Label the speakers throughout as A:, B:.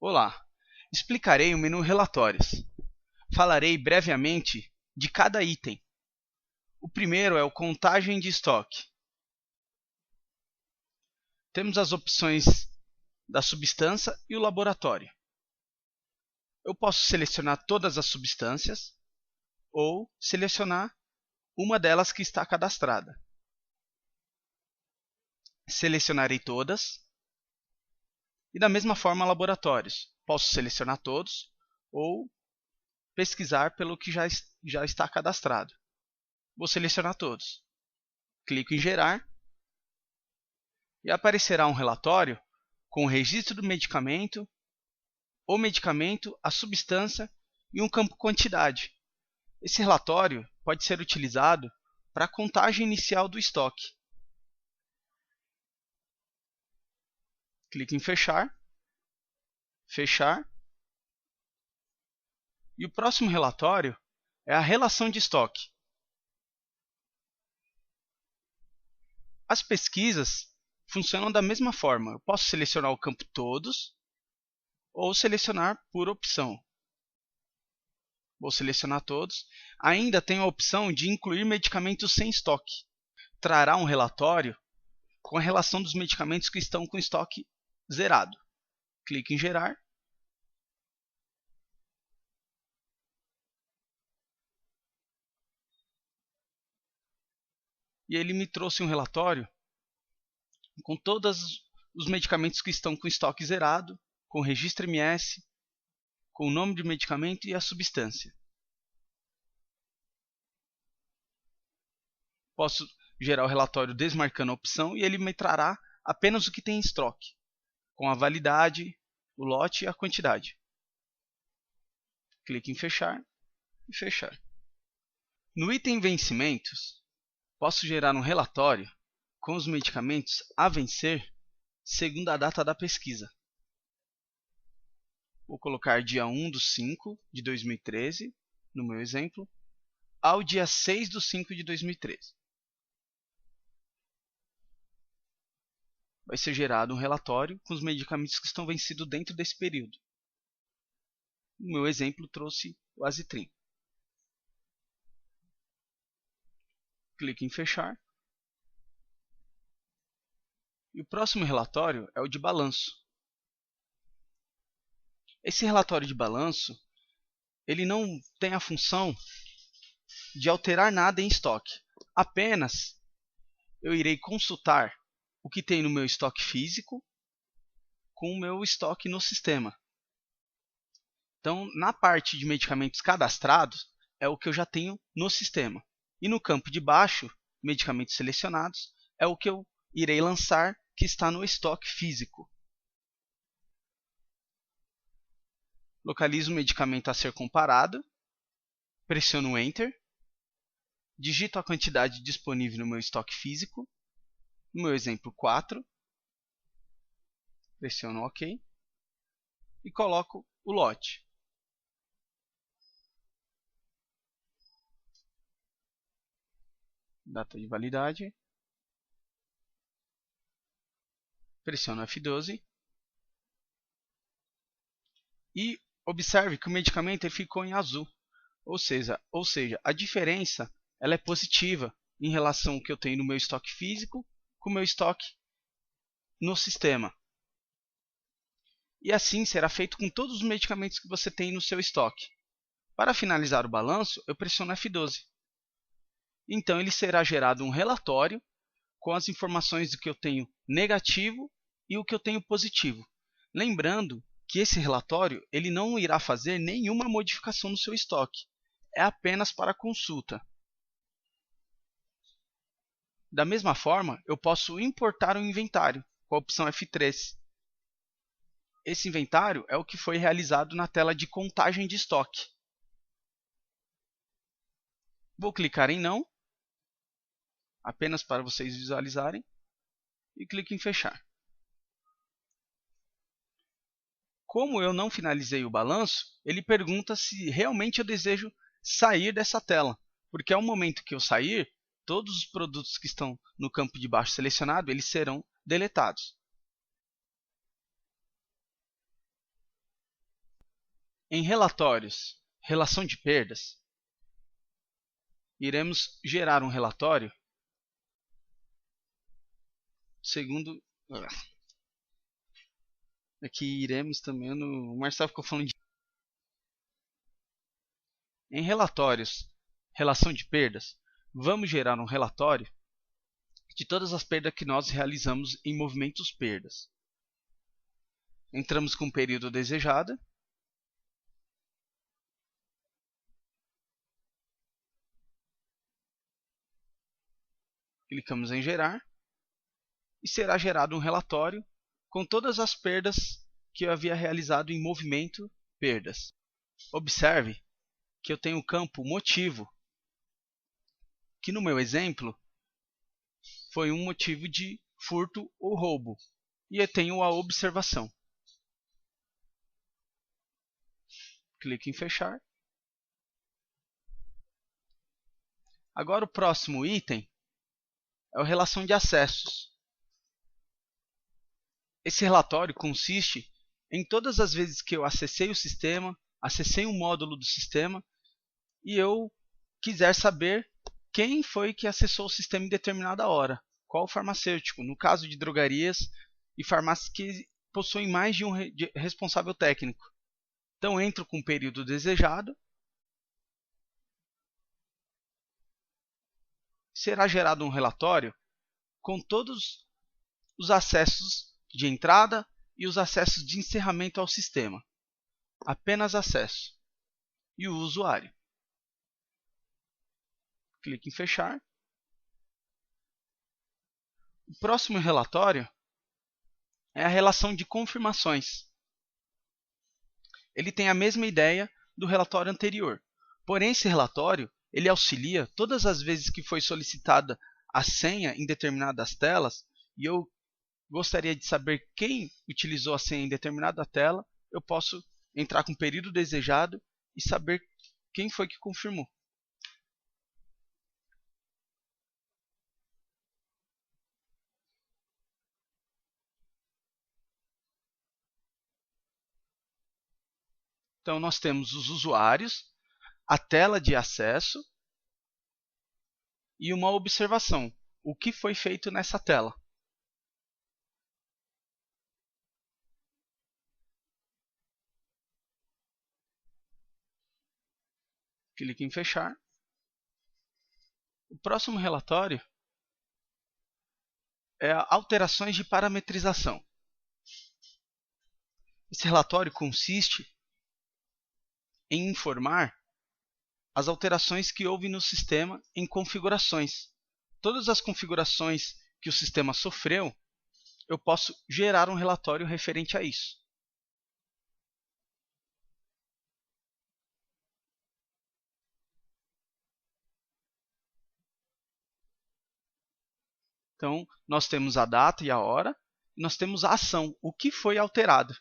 A: Olá, explicarei o menu Relatórios. Falarei brevemente de cada item. O primeiro é o Contagem de estoque. Temos as opções da substância e o laboratório. Eu posso selecionar todas as substâncias ou selecionar uma delas que está cadastrada. Selecionarei todas. E da mesma forma, laboratórios. Posso selecionar todos ou pesquisar pelo que já está cadastrado. Vou selecionar todos. Clico em gerar e aparecerá um relatório com o registro do medicamento, o medicamento, a substância e um campo quantidade. Esse relatório pode ser utilizado para a contagem inicial do estoque. Clique em fechar, fechar. E o próximo relatório é a relação de estoque. As pesquisas funcionam da mesma forma. Eu posso selecionar o campo todos ou selecionar por opção. Vou selecionar todos. Ainda tenho a opção de incluir medicamentos sem estoque. Trará um relatório com a relação dos medicamentos que estão com estoque zerado. Clique em gerar. E ele me trouxe um relatório com todos os medicamentos que estão com estoque zerado, com o registro MS, com o nome do medicamento e a substância. Posso gerar o relatório desmarcando a opção e ele me trará apenas o que tem em estoque, com a validade, o lote e a quantidade. Clique em fechar e fechar. No item vencimentos, posso gerar um relatório com os medicamentos a vencer segundo a data da pesquisa. Vou colocar dia 1/5/2013, no meu exemplo, ao dia 6/5/2013. Vai ser gerado um relatório com os medicamentos que estão vencidos dentro desse período. No meu exemplo, trouxe o Azitrim. Clique em fechar. E o próximo relatório é o de balanço. Esse relatório de balanço, ele não tem a função de alterar nada em estoque. Apenas eu irei consultar o que tem no meu estoque físico com o meu estoque no sistema. Então, na parte de medicamentos cadastrados, é o que eu já tenho no sistema. E no campo de baixo, medicamentos selecionados, é o que eu irei lançar que está no estoque físico. Localizo o medicamento a ser comparado, pressiono Enter, digito a quantidade disponível no meu estoque físico, no meu exemplo 4, pressiono OK e coloco o lote. Data de validade, pressiono F12 e observe que o medicamento ficou em azul, ou seja, a diferença ela é positiva em relação ao que eu tenho no meu estoque físico com o meu estoque no sistema. E assim será feito com todos os medicamentos que você tem no seu estoque. Para finalizar o balanço, eu pressiono F12. Então ele será gerado um relatório com as informações do que eu tenho negativo e o que eu tenho positivo. Lembrando que esse relatório ele não irá fazer nenhuma modificação no seu estoque. É apenas para consulta. Da mesma forma, eu posso importar um inventário com a opção F3. Esse inventário é o que foi realizado na tela de contagem de estoque. Vou clicar em não, apenas para vocês visualizarem, e clique em fechar. Como eu não finalizei o balanço, ele pergunta se realmente eu desejo sair dessa tela, porque ao momento que eu sair, todos os produtos que estão no campo de baixo selecionado, eles serão deletados. Em relatórios, relação de perdas, iremos gerar um relatório segundo... Aqui iremos também o Marcelo ficou falando de... Em relatórios, relação de perdas, vamos gerar um relatório de todas as perdas que nós realizamos em movimentos perdas. Entramos com o período desejado. Clicamos em gerar. E será gerado um relatório com todas as perdas que eu havia realizado em movimento perdas. Observe que eu tenho o campo motivo, que no meu exemplo foi um motivo de furto ou roubo. E eu tenho a observação. Clique em fechar. Agora o próximo item é a relação de acessos. Esse relatório consiste em todas as vezes que eu acessei o sistema, acessei um módulo do sistema e eu quiser saber quem foi que acessou o sistema em determinada hora. Qual farmacêutico? No caso de drogarias e farmácias que possuem mais de um responsável técnico. Então entro com o período desejado. Será gerado um relatório com todos os acessos de entrada e os acessos de encerramento ao sistema. Apenas acesso. E o usuário. Clique em fechar. O próximo relatório é a relação de confirmações. Ele tem a mesma ideia do relatório anterior. Porém, esse relatório ele auxilia todas as vezes que foi solicitada a senha em determinadas telas e eu gostaria de saber quem utilizou a senha em determinada tela, eu posso entrar com o período desejado e saber quem foi que confirmou. Então, nós temos os usuários, a tela de acesso e uma observação. O que foi feito nessa tela? Clique em fechar. O próximo relatório é alterações de parametrização. Esse relatório consiste em informar as alterações que houve no sistema em configurações. Todas as configurações que o sistema sofreu, eu posso gerar um relatório referente a isso. Então, nós temos a data e a hora, e nós temos a ação, o que foi alterado.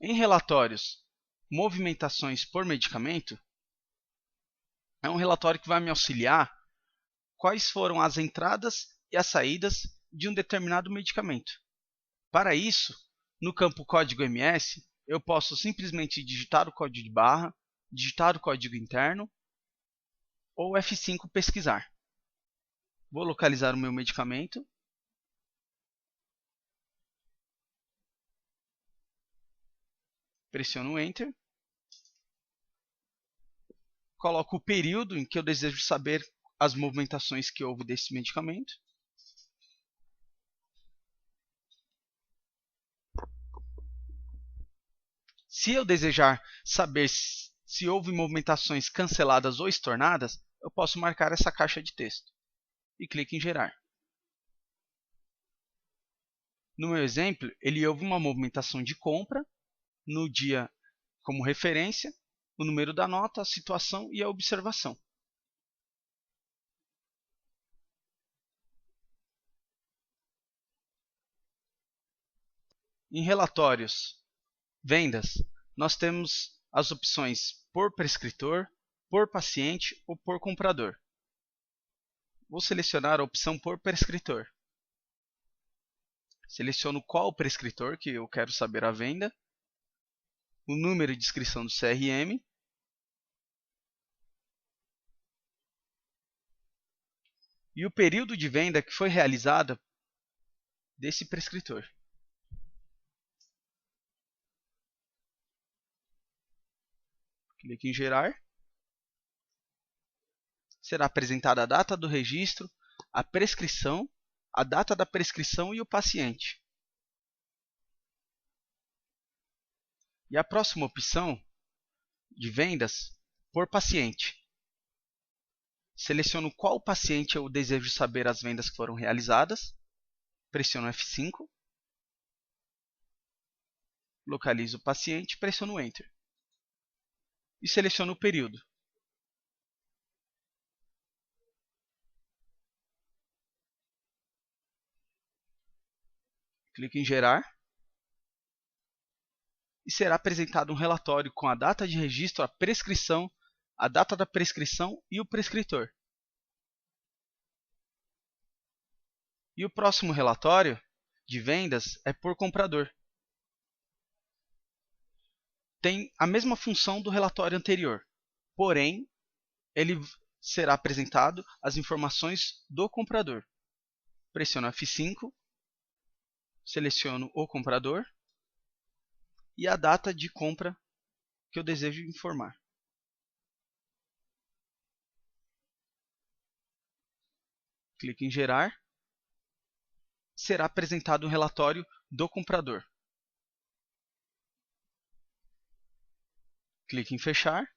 A: Em relatórios, movimentações por medicamento, é um relatório que vai me auxiliar quais foram as entradas e as saídas de um determinado medicamento. Para isso, no campo código MS, eu posso simplesmente digitar o código de barra, digitar o código interno ou F5 pesquisar. Vou localizar o meu medicamento. Pressiono Enter. Coloco o período em que eu desejo saber as movimentações que houve desse medicamento. Se eu desejar saber se houve movimentações canceladas ou estornadas, eu posso marcar essa caixa de texto e clique em gerar. No meu exemplo, ele houve uma movimentação de compra no dia como referência, o número da nota, a situação e a observação. Em relatórios, vendas, nós temos as opções por prescritor, por paciente ou por comprador. vou selecionar a opção por prescritor. Seleciono qual prescritor que eu quero saber a venda, o número de inscrição do CRM e o período de venda que foi realizada desse prescritor. Clique em gerar. Será apresentada a data do registro, a prescrição, a data da prescrição e o paciente. E a próxima opção de vendas por paciente. Seleciono qual paciente eu desejo saber as vendas que foram realizadas. Pressiono F5. Localizo o paciente, pressiono Enter. E seleciono o período. Clique em gerar. E será apresentado um relatório com a data de registro, a prescrição, a data da prescrição e o prescritor. E o próximo relatório de vendas é por comprador. Tem a mesma função do relatório anterior, porém, ele será apresentado as informações do comprador. Pressiono F5, seleciono o comprador e a data de compra que eu desejo informar. Clique em gerar. Será apresentado um relatório do comprador. Clique em fechar.